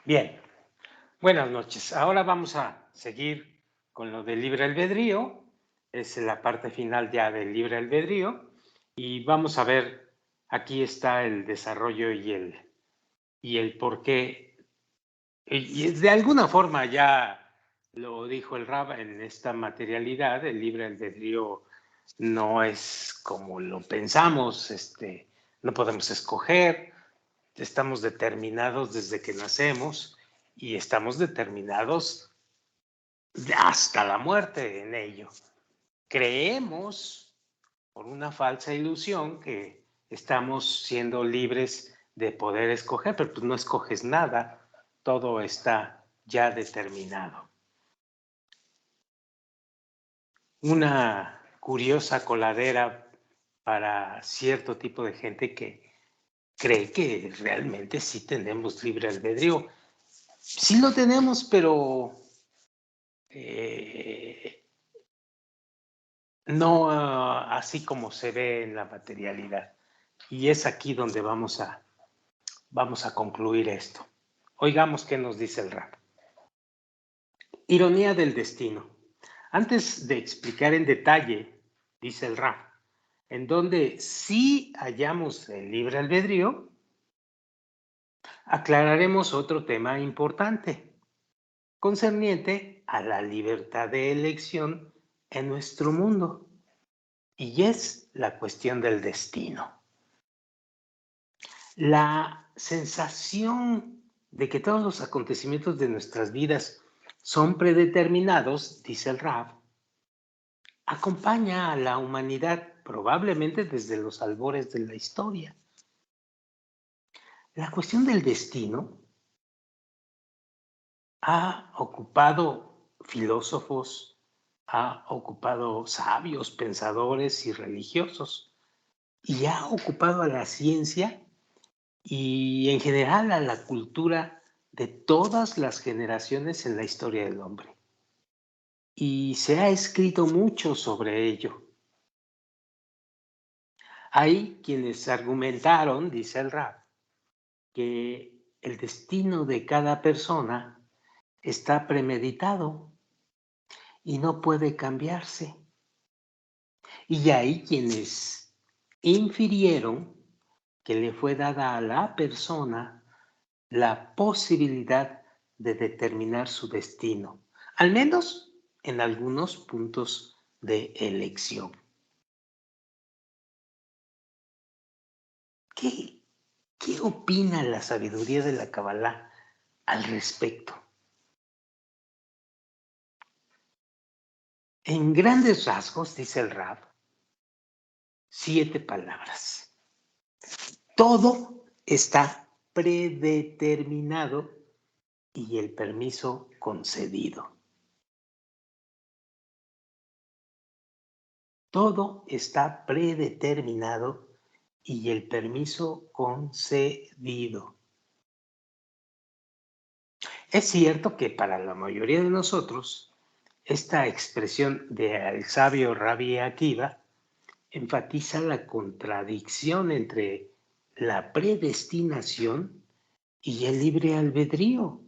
Bien, buenas noches. Ahora vamos a seguir con lo del libre albedrío. Es la parte final ya del libre albedrío. Y vamos a ver, aquí está el desarrollo y el por qué. Y de alguna forma ya lo dijo el Rab en esta materialidad, el libre albedrío no es como lo pensamos, no podemos escoger, estamos determinados desde que nacemos y estamos determinados hasta la muerte en ello. Creemos, por una falsa ilusión, que estamos siendo libres de poder escoger, pero pues no escoges nada, todo está ya determinado. Una curiosa coladera para cierto tipo de gente que cree que realmente sí tenemos libre albedrío. Sí lo tenemos, pero no así como se ve en la materialidad. Y es aquí donde vamos a concluir esto. Oigamos qué nos dice el Rab. Ironía del destino. Antes de explicar en detalle, dice el Rab, en donde sí hallamos el libre albedrío, aclararemos otro tema importante, concerniente a la libertad de elección en nuestro mundo, y es la cuestión del destino. La sensación de que todos los acontecimientos de nuestras vidas son predeterminados, dice el Rab, acompaña a la humanidad probablemente desde los albores de la historia. La cuestión del destino ha ocupado filósofos, ha ocupado sabios, pensadores y religiosos, y ha ocupado a la ciencia y en general a la cultura de todas las generaciones en la historia del hombre. Y se ha escrito mucho sobre ello. Hay quienes argumentaron, dice el Rab, que el destino de cada persona está premeditado y no puede cambiarse. Y hay quienes infirieron que le fue dada a la persona la posibilidad de determinar su destino, al menos en algunos puntos de elección. ¿Qué opina la sabiduría de la Kabbalah al respecto? En grandes rasgos, dice el Rab, 7 palabras. Todo está predeterminado y el permiso concedido. Todo está predeterminado y el permiso concedido. Es cierto que para la mayoría de nosotros, esta expresión del sabio Rabbi Akiva enfatiza la contradicción entre la predestinación y el libre albedrío.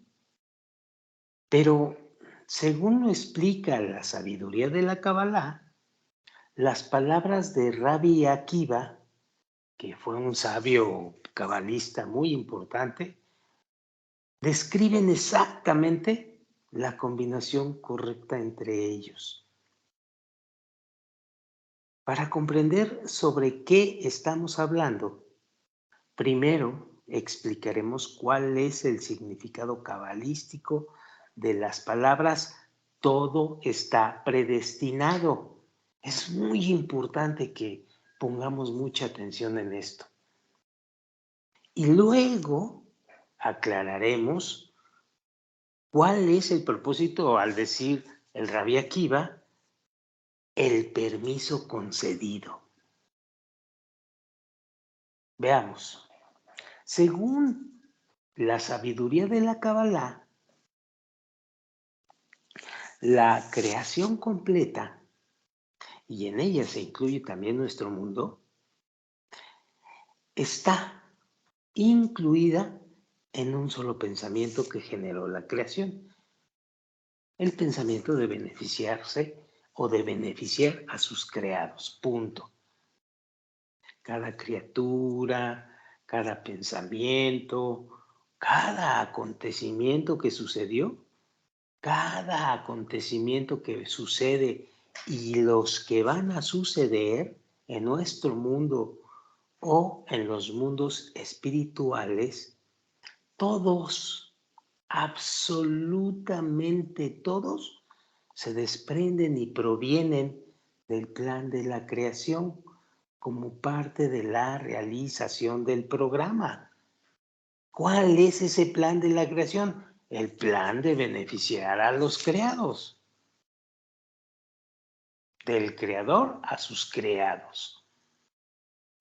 Pero, según lo explica la sabiduría de la Kabbalah, las palabras de Rabbi Akiva, que fue un sabio cabalista muy importante, describen exactamente la combinación correcta entre ellos. Para comprender sobre qué estamos hablando, primero explicaremos cuál es el significado cabalístico de las palabras todo está predestinado. Es muy importante que pongamos mucha atención en esto. Y luego aclararemos cuál es el propósito al decir el Rabbi Akiva, el permiso concedido. Veamos. Según la sabiduría de la Kabbalah, la creación completa, y en ella se incluye también nuestro mundo, está incluida en un solo pensamiento que generó la creación. El pensamiento de beneficiarse o de beneficiar a sus creados, punto. Cada criatura, cada pensamiento, cada acontecimiento que sucedió, cada acontecimiento que sucede y los que van a suceder en nuestro mundo o en los mundos espirituales, todos, absolutamente todos, se desprenden y provienen del plan de la creación como parte de la realización del programa. ¿Cuál es ese plan de la creación? El plan de beneficiar a los creados. Del creador a sus creados,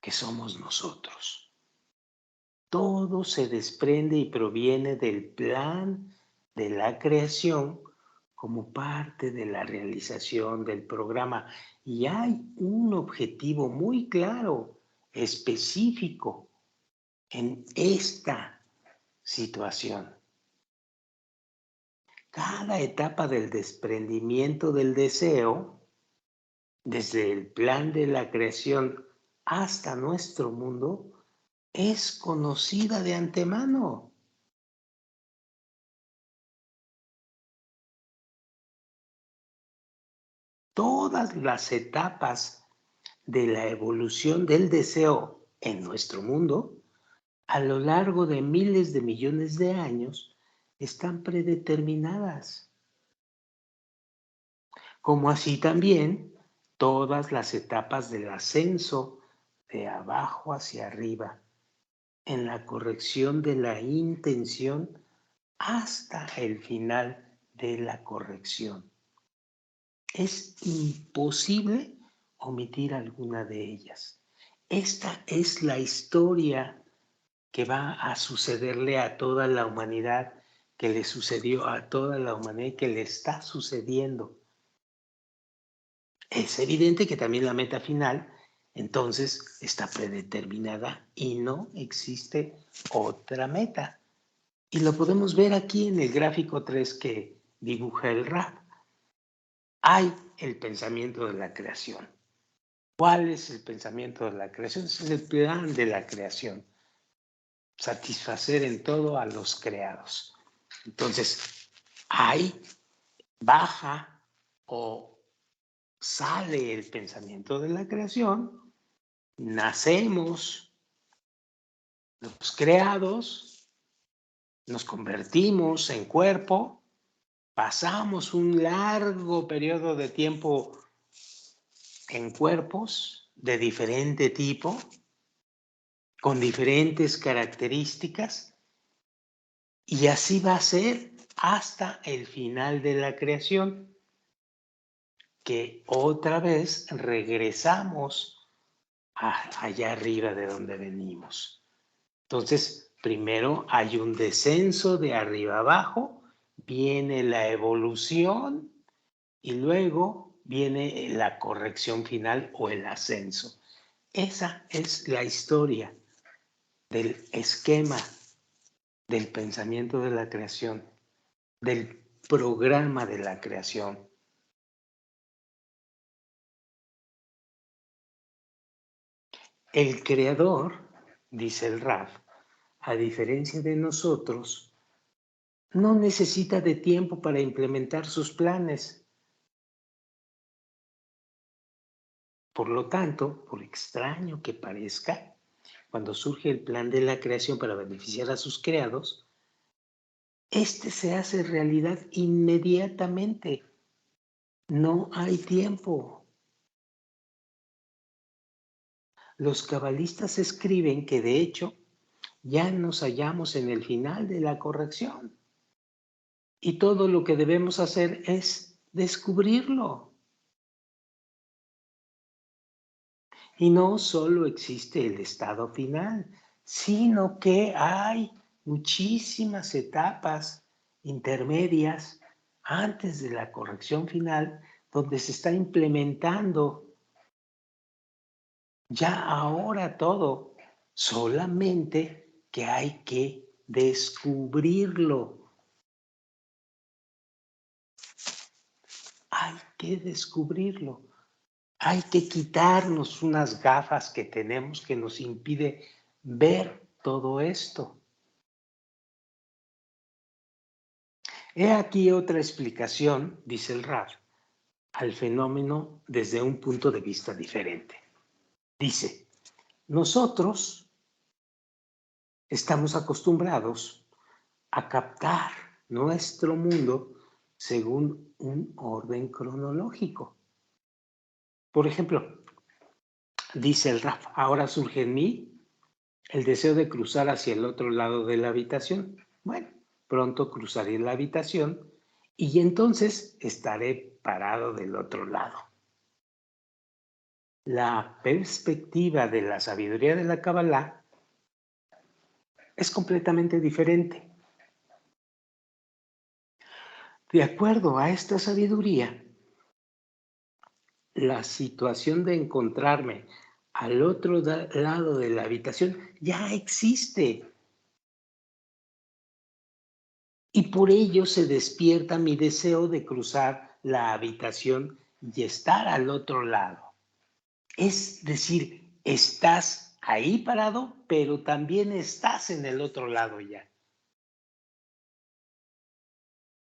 que somos nosotros. Todo se desprende y proviene del plan de la creación como parte de la realización del programa. Y hay un objetivo muy claro, específico, en esta situación. Cada etapa del desprendimiento del deseo, desde el plan de la creación hasta nuestro mundo, es conocida de antemano. Todas las etapas de la evolución del deseo en nuestro mundo, a lo largo de miles de millones de años, están predeterminadas. Como así también todas las etapas del ascenso de abajo hacia arriba, en la corrección de la intención hasta el final de la corrección. Es imposible omitir alguna de ellas. Esta es la historia que va a sucederle a toda la humanidad, que le sucedió a toda la humanidad y que le está sucediendo. Es evidente que también la meta final, entonces, está predeterminada y no existe otra meta. Y lo podemos ver aquí en el gráfico 3 que dibuja el RAP. Hay el pensamiento de la creación. ¿Cuál es el pensamiento de la creación? Es el plan de la creación. Satisfacer en todo a los creados. Entonces, ahí baja o sale el pensamiento de la creación, nacemos los creados, nos convertimos en cuerpo, pasamos un largo periodo de tiempo en cuerpos de diferente tipo, con diferentes características, y así va a ser hasta el final de la creación, que otra vez regresamos allá arriba de donde venimos. Entonces, primero hay un descenso de arriba abajo, viene la evolución y luego viene la corrección final o el ascenso. Esa es la historia del esquema del pensamiento de la creación, del programa de la creación. El creador, dice el Raf, a diferencia de nosotros, no necesita de tiempo para implementar sus planes. Por lo tanto, por extraño que parezca, cuando surge el plan de la creación para beneficiar a sus creados, este se hace realidad inmediatamente. No hay tiempo. Los cabalistas escriben que de hecho ya nos hallamos en el final de la corrección y todo lo que debemos hacer es descubrirlo. Y no solo existe el estado final, sino que hay muchísimas etapas intermedias antes de la corrección final donde se está implementando ya ahora todo, solamente que hay que descubrirlo. Hay que descubrirlo. Hay que quitarnos unas gafas que tenemos que nos impide ver todo esto. He aquí otra explicación, dice el Raf, al fenómeno desde un punto de vista diferente. Dice, nosotros estamos acostumbrados a captar nuestro mundo según un orden cronológico. Por ejemplo, dice el Raf, ahora surge en mí el deseo de cruzar hacia el otro lado de la habitación. Bueno, pronto cruzaré la habitación y entonces estaré parado del otro lado. La perspectiva de la sabiduría de la Kabbalah es completamente diferente. De acuerdo a esta sabiduría, la situación de encontrarme al otro lado de la habitación ya existe. Y por ello se despierta mi deseo de cruzar la habitación y estar al otro lado. Es decir, estás ahí parado, pero también estás en el otro lado ya.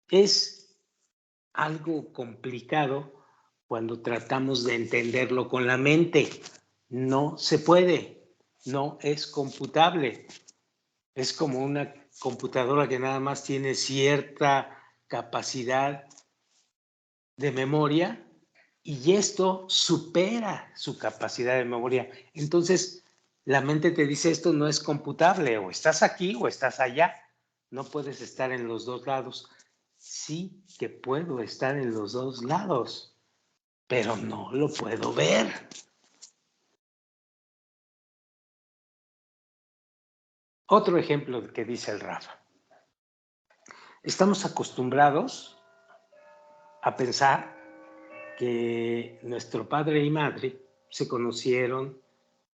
Es algo complicado cuando tratamos de entenderlo con la mente. No se puede, no es computable. Es como una computadora que nada más tiene cierta capacidad de memoria y esto supera su capacidad de memoria. Entonces, la mente te dice esto no es computable, o estás aquí o estás allá. No puedes estar en los dos lados. Sí que puedo estar en los dos lados, pero no lo puedo ver. Otro ejemplo que dice el Rafa. Estamos acostumbrados a pensar que nuestro padre y madre se conocieron,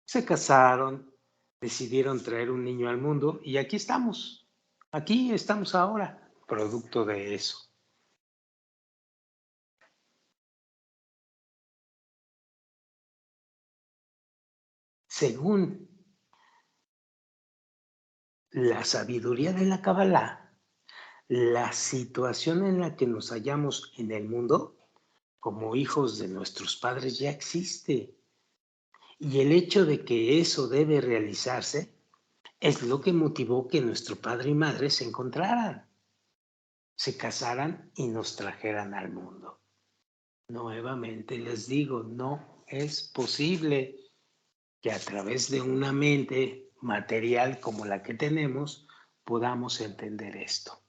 se casaron, decidieron traer un niño al mundo y aquí estamos ahora, producto de eso. Según la sabiduría de la Kabbalah, la situación en la que nos hallamos en el mundo como hijos de nuestros padres ya existe. Y el hecho de que eso debe realizarse es lo que motivó que nuestro padre y madre se encontraran, se casaran y nos trajeran al mundo. Nuevamente les digo, no es posible que a través de una mente material como la que tenemos podamos entender esto.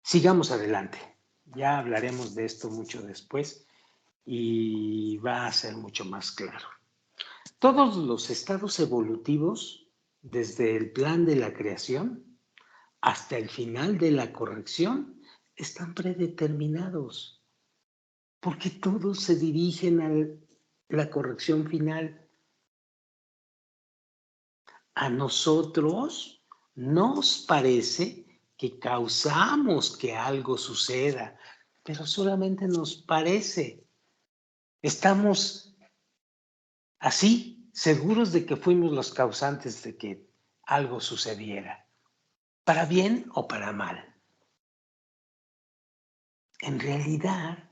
Sigamos adelante. Ya hablaremos de esto mucho después y va a ser mucho más claro. Todos los estados evolutivos, desde el plan de la creación hasta el final de la corrección, están predeterminados, porque todos se dirigen a la corrección final. A nosotros nos parece que causamos que algo suceda, pero solamente nos parece. Estamos así, seguros de que fuimos los causantes de que algo sucediera, para bien o para mal. En realidad,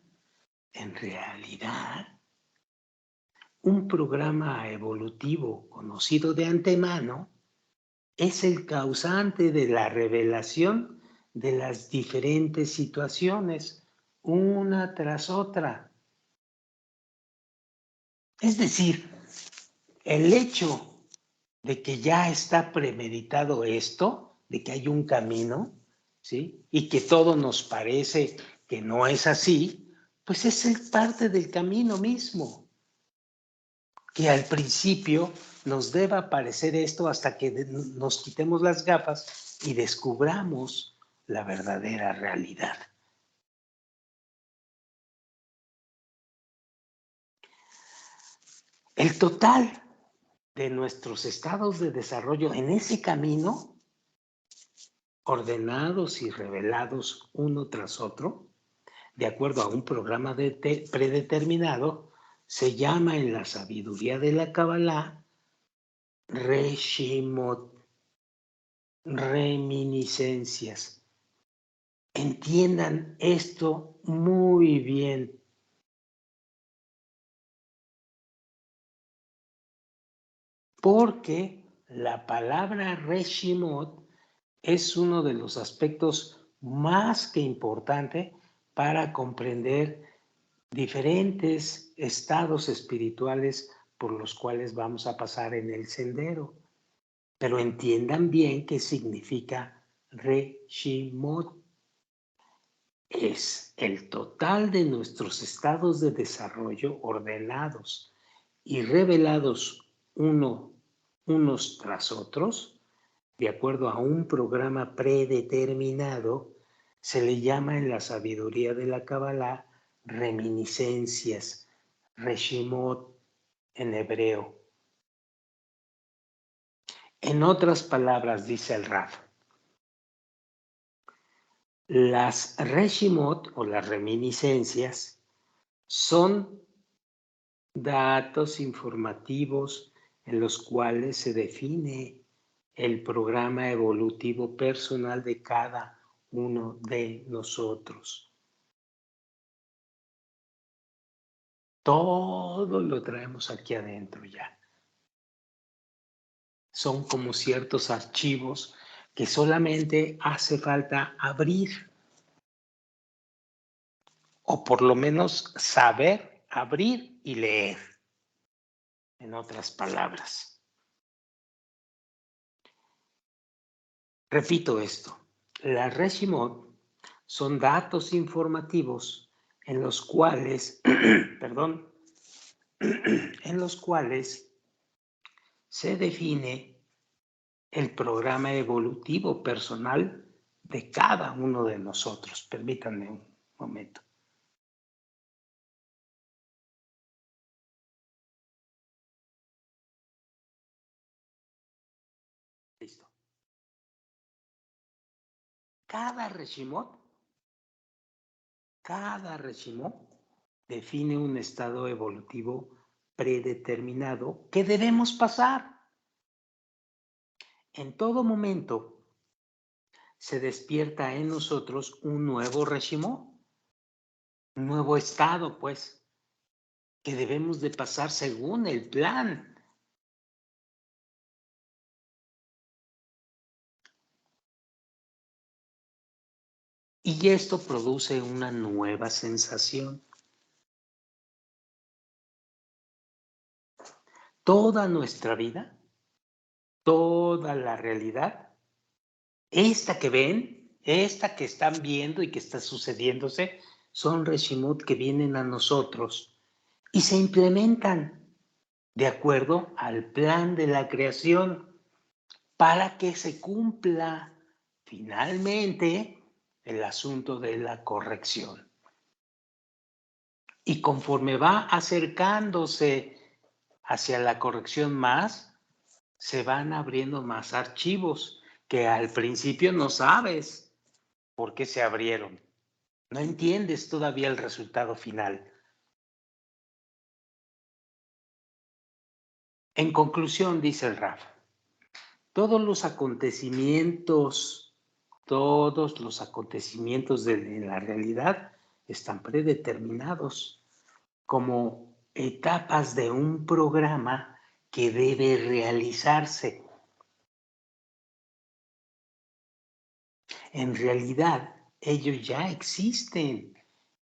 un programa evolutivo conocido de antemano es el causante de la revelación de las diferentes situaciones, una tras otra. Es decir, el hecho de que ya está premeditado esto, de que hay un camino, ¿sí? Y que todo nos parece que no es así, pues es parte del camino mismo. Que al principio nos deba parecer esto hasta que nos quitemos las gafas y descubramos la verdadera realidad. El total de nuestros estados de desarrollo en ese camino, ordenados y revelados uno tras otro, de acuerdo a un programa predeterminado, se llama en la sabiduría de la Kabbalah Reshimot, reminiscencias. Entiendan esto muy bien. Porque la palabra Reshimot es uno de los aspectos más que importante para comprender diferentes estados espirituales por los cuales vamos a pasar en el sendero. Pero entiendan bien qué significa Reshimot. Es el total de nuestros estados de desarrollo ordenados y revelados unos tras otros, de acuerdo a un programa predeterminado, se le llama en la sabiduría de la Kabbalah reminiscencias, reshimot en hebreo. En otras palabras, dice el Raf, las reshimot o las reminiscencias son datos informativos en los cuales se define el programa evolutivo personal de cada uno de nosotros. Todo lo traemos aquí adentro ya. Son como ciertos archivos que solamente hace falta abrir, o por lo menos saber abrir y leer, en otras palabras. Repito esto, las Reshimot son datos informativos en los cuales, en los cuales se define el programa evolutivo personal de cada uno de nosotros. Permítanme un momento. Listo. Cada Reshimot define un estado evolutivo predeterminado que debemos pasar. En todo momento se despierta en nosotros un nuevo Reshimot, un nuevo estado, pues, que debemos de pasar según el plan. Y esto produce una nueva sensación. Toda nuestra vida, toda la realidad, esta que ven, esta que están viendo y que está sucediéndose, son Reshimot que vienen a nosotros y se implementan de acuerdo al plan de la creación para que se cumpla finalmente el asunto de la corrección. Y conforme va acercándose hacia la corrección más, se van abriendo más archivos que al principio no sabes por qué se abrieron. No entiendes todavía el resultado final. En conclusión, dice el Raf, todos los acontecimientos de la realidad están predeterminados como etapas de un programa que debe realizarse. En realidad, ellos ya existen.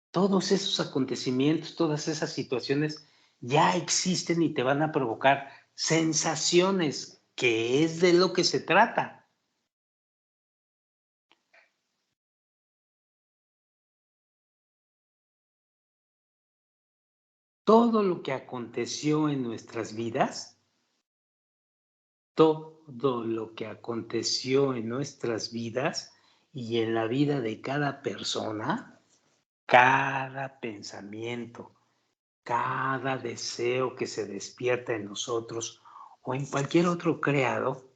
Todos esos acontecimientos, todas esas situaciones ya existen y te van a provocar sensaciones, que es de lo que se trata. Todo lo que aconteció en nuestras vidas, todo lo que aconteció en nuestras vidas y en la vida de cada persona, cada pensamiento, cada deseo que se despierta en nosotros o en cualquier otro creado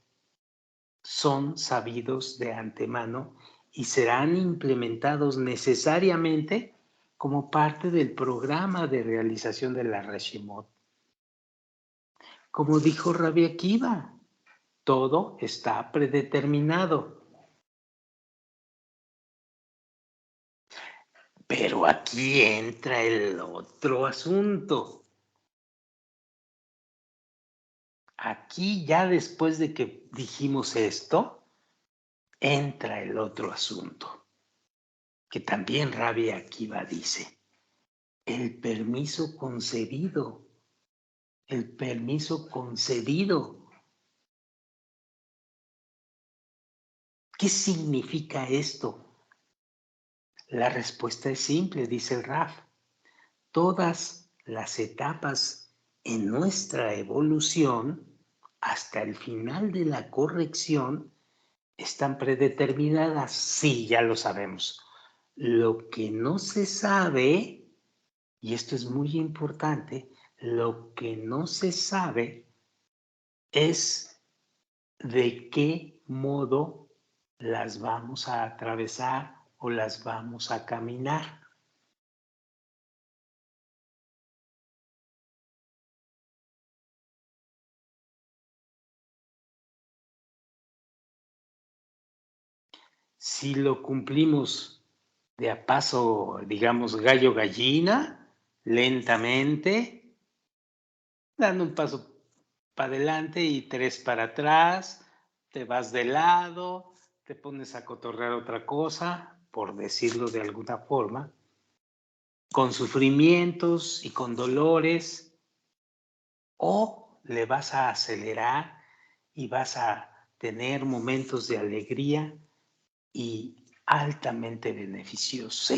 son sabidos de antemano y serán implementados necesariamente como parte del programa de realización de la Reshimot. Como dijo Rabbi Akiva, todo está predeterminado. Pero aquí entra el otro asunto. Aquí ya después de que dijimos esto, entra el otro asunto, que también Rabbi Akiva dice, el permiso concedido. El permiso concedido. ¿Qué significa esto? La respuesta es simple, dice el Raf. Todas las etapas en nuestra evolución, hasta el final de la corrección, están predeterminadas. Sí, ya lo sabemos. Lo que no se sabe, y esto es muy importante, lo que no se sabe es de qué modo las vamos a atravesar o las vamos a caminar. Si lo cumplimos de a paso, digamos, gallo-gallina, lentamente, dando un paso para adelante y 3 para atrás, te vas de lado, te pones a cotorrear otra cosa, por decirlo de alguna forma, con sufrimientos y con dolores, o le vas a acelerar y vas a tener momentos de alegría y altamente beneficiosos.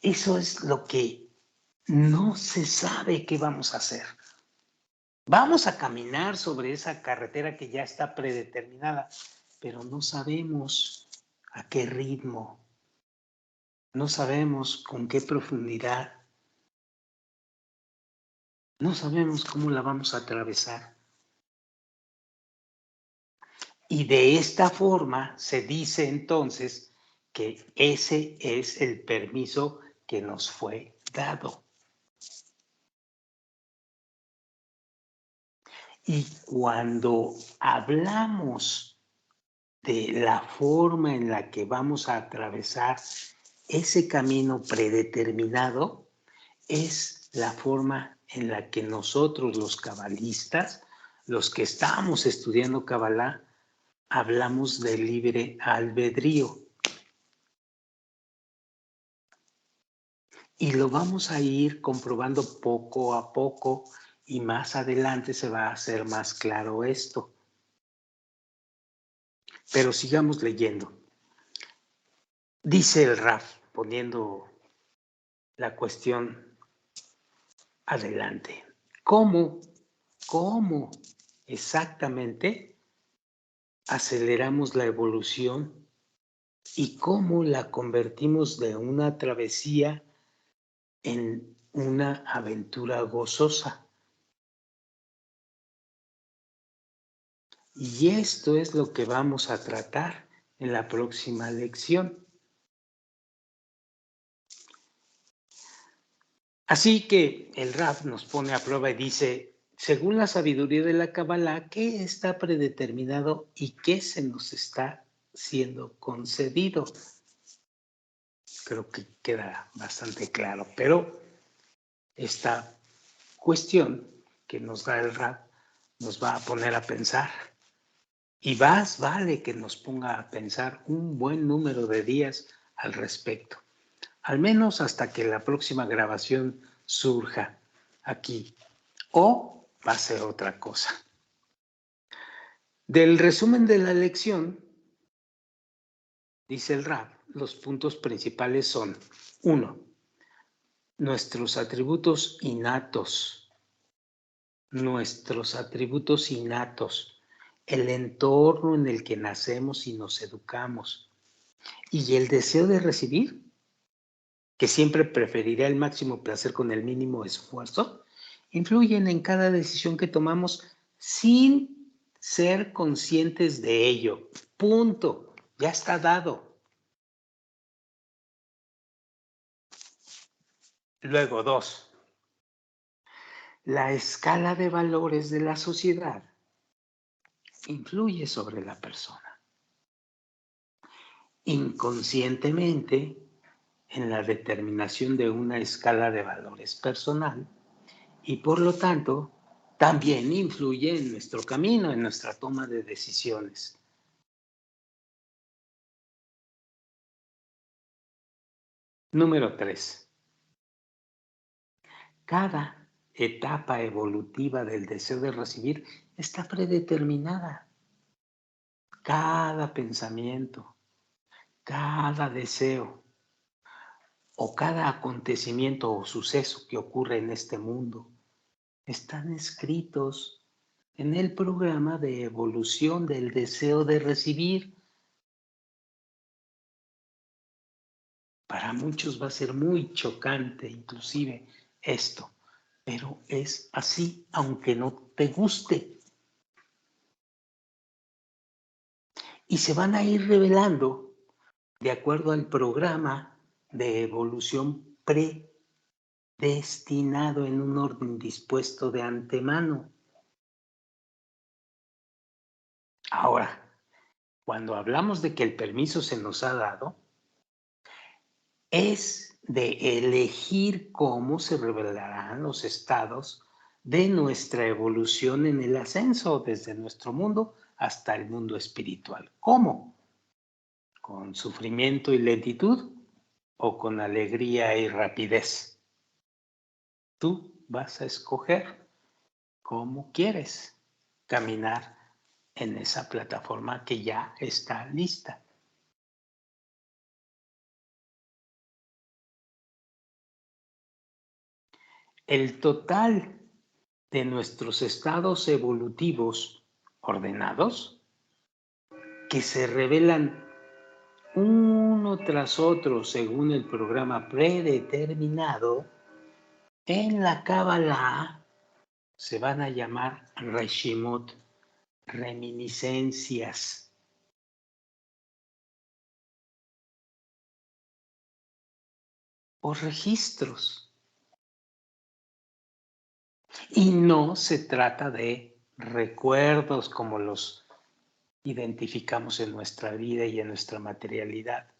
Eso es lo que no se sabe qué vamos a hacer. Vamos a caminar sobre esa carretera que ya está predeterminada, pero no sabemos a qué ritmo, no sabemos con qué profundidad, no sabemos cómo la vamos a atravesar. Y de esta forma se dice entonces que ese es el permiso que nos fue dado. Y cuando hablamos de la forma en la que vamos a atravesar ese camino predeterminado, es la forma en la que nosotros los cabalistas, los que estamos estudiando Kabbalah, hablamos de libre albedrío. Y lo vamos a ir comprobando poco a poco y más adelante se va a hacer más claro esto. Pero sigamos leyendo. Dice el Raf, poniendo la cuestión adelante. ¿Cómo exactamente aceleramos la evolución y cómo la convertimos de una travesía en una aventura gozosa? Y esto es lo que vamos a tratar en la próxima lección. Así que el Raf nos pone a prueba y dice, según la sabiduría de la Kabbalah, ¿qué está predeterminado y qué se nos está siendo concedido? Creo que queda bastante claro, pero esta cuestión que nos da el Raf nos va a poner a pensar. Y más vale que nos ponga a pensar un buen número de días al respecto, al menos hasta que la próxima grabación surja aquí, o va a ser otra cosa. Del resumen de la lección, dice el Rab, los puntos principales son: 1. Nuestros atributos innatos. El entorno en el que nacemos y nos educamos. Y el deseo de recibir, que siempre preferirá el máximo placer con el mínimo esfuerzo, influyen en cada decisión que tomamos sin ser conscientes de ello. Punto. Ya está dado. Luego, 2. La escala de valores de la sociedad influye sobre la persona. Inconscientemente, en la determinación de una escala de valores personal y por lo tanto también influye en nuestro camino, en nuestra toma de decisiones. Número 3. Cada etapa evolutiva del deseo de recibir está predeterminada. Cada pensamiento, cada deseo o cada acontecimiento o suceso que ocurre en este mundo están escritos en el programa de evolución del deseo de recibir. Para muchos va a ser muy chocante inclusive esto, pero es así aunque no te guste. Y se van a ir revelando de acuerdo al programa de evolución predestinado en un orden dispuesto de antemano. Ahora, cuando hablamos de que el permiso se nos ha dado, es de elegir cómo se revelarán los estados de nuestra evolución en el ascenso desde nuestro mundo hasta el mundo espiritual. ¿Cómo? ¿Con sufrimiento y lentitud o con alegría y rapidez? Tú vas a escoger cómo quieres caminar en esa plataforma que ya está lista. El total de nuestros estados evolutivos ordenados que se revelan uno tras otro según el programa predeterminado, en la Kabbalah se van a llamar Reshimot, reminiscencias. O registros. Y no se trata de recuerdos como los identificamos en nuestra vida y en nuestra materialidad.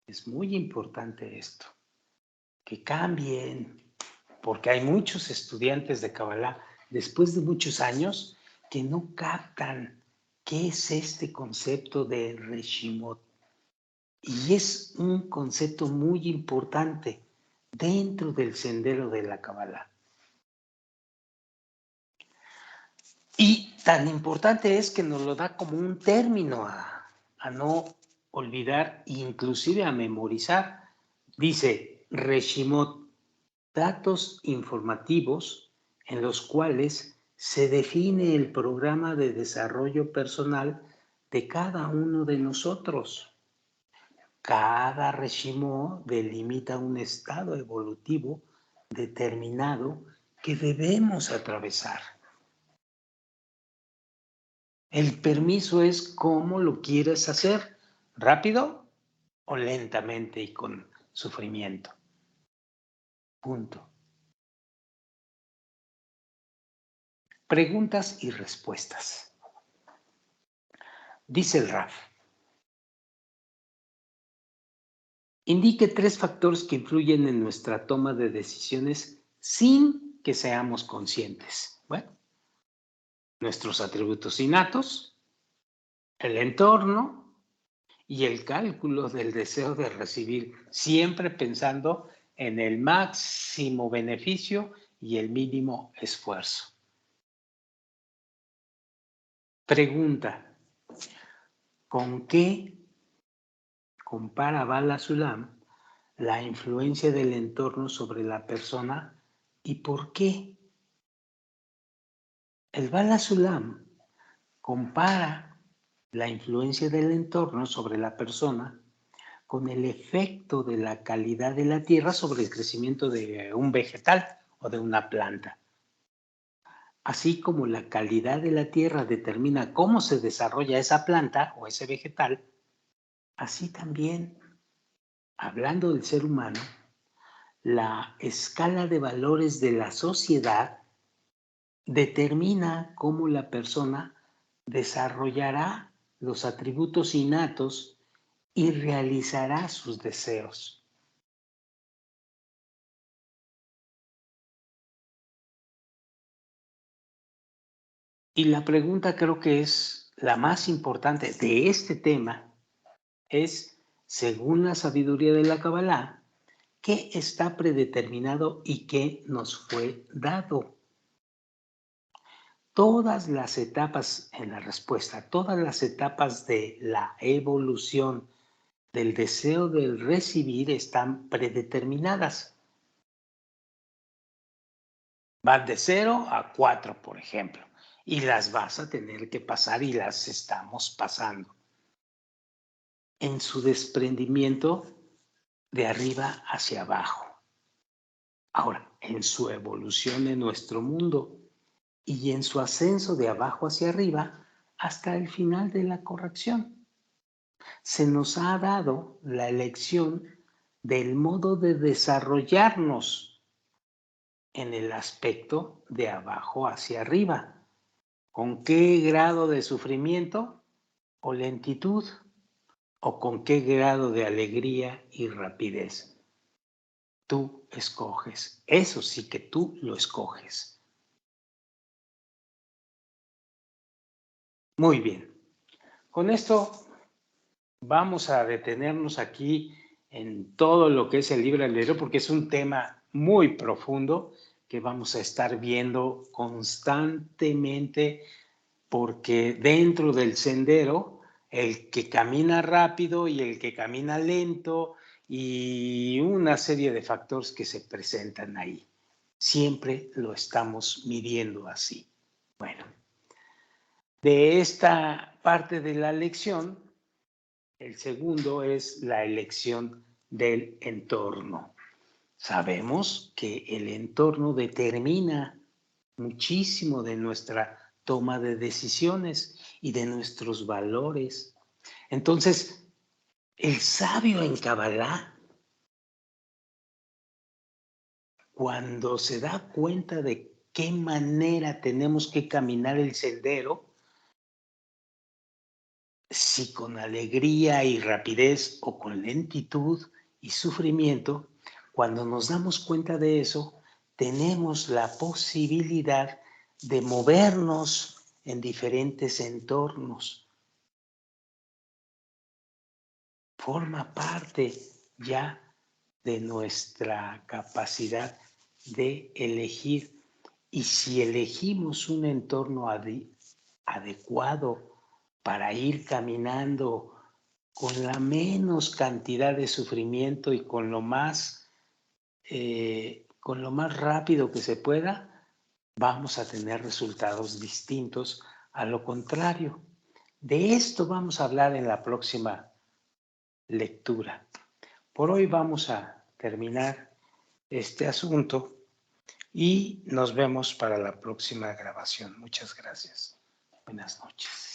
Es muy importante esto, que cambien, porque hay muchos estudiantes de Kabbalah, después de muchos años, que no captan qué es este concepto de Reshimot. Y es un concepto muy importante dentro del sendero de la Kabbalah. Y tan importante es que nos lo da como un término a no olvidar, inclusive a memorizar. Dice Reshimot, datos informativos en los cuales se define el programa de desarrollo personal de cada uno de nosotros. Cada Reshimot delimita un estado evolutivo determinado que debemos atravesar. El permiso es cómo lo quieres hacer, rápido o lentamente y con sufrimiento. Punto. Preguntas y respuestas. Dice el Raf. Indique 3 factores que influyen en nuestra toma de decisiones sin que seamos conscientes. Bueno, nuestros atributos innatos, el entorno y el cálculo del deseo de recibir, siempre pensando en el máximo beneficio y el mínimo esfuerzo. Pregunta, ¿con qué compara Bala Sulam la influencia del entorno sobre la persona y por qué? El Bala Sulam compara la influencia del entorno sobre la persona con el efecto de la calidad de la tierra sobre el crecimiento de un vegetal o de una planta. Así como la calidad de la tierra determina cómo se desarrolla esa planta o ese vegetal, así también, hablando del ser humano, la escala de valores de la sociedad determina cómo la persona desarrollará los atributos innatos y realizará sus deseos. Y la pregunta creo que es la más importante de este tema, es, según la sabiduría de la Kabbalah, ¿qué está predeterminado y qué nos fue dado? Todas las etapas en la respuesta, todas las etapas de la evolución del deseo del recibir están predeterminadas. Van de 0 a 4, por ejemplo, y las vas a tener que pasar y las estamos pasando. En su desprendimiento de arriba hacia abajo. Ahora, en su evolución en nuestro mundo y en su ascenso de abajo hacia arriba hasta el final de la corrección. Se nos ha dado la elección del modo de desarrollarnos en el aspecto de abajo hacia arriba. ¿Con qué grado de sufrimiento o lentitud? ¿O con qué grado de alegría y rapidez? Tú escoges. Eso sí que tú lo escoges. Muy bien. Con esto vamos a detenernos aquí en todo lo que es el libre albedrío, porque es un tema muy profundo que vamos a estar viendo constantemente, porque dentro del sendero, el que camina rápido y el que camina lento y una serie de factores que se presentan ahí. Siempre lo estamos midiendo así. Bueno, de esta parte de la lección, el segundo es la elección del entorno. Sabemos que el entorno determina muchísimo de nuestra toma de decisiones y de nuestros valores. Entonces, el sabio en Kabbalah, cuando se da cuenta de qué manera tenemos que caminar el sendero, si con alegría y rapidez o con lentitud y sufrimiento, cuando nos damos cuenta de eso, tenemos la posibilidad de movernos en diferentes entornos. Forma parte ya de nuestra capacidad de elegir. Y si elegimos un entorno adecuado para ir caminando con la menos cantidad de sufrimiento y con lo más rápido que se pueda, vamos a tener resultados distintos a lo contrario. De esto vamos a hablar en la próxima lectura. Por hoy vamos a terminar este asunto y nos vemos para la próxima grabación. Muchas gracias. Buenas noches.